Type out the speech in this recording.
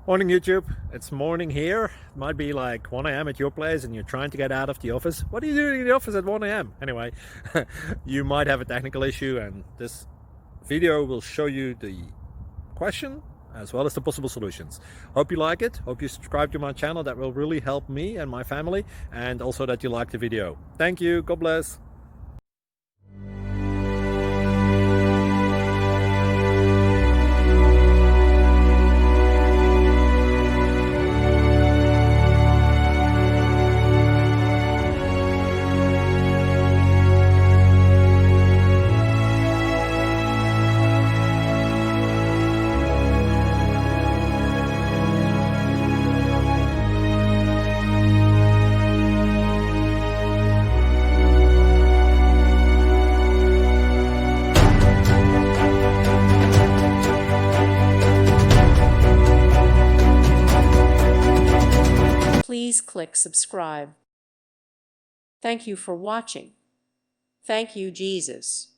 Morning YouTube, it's morning here. It might be like 1 a.m. at your place and you're trying to get out of the office. What are you doing in the office at 1 a.m.? Anyway, you might have a technical issue and this video will show you the question as well as the possible solutions. Hope you like it, hope you subscribe to my channel. That will really help me and my family, and also that you like the video. Thank you, God bless. Please click subscribe. Thank you for watching. Thank you, Jesus.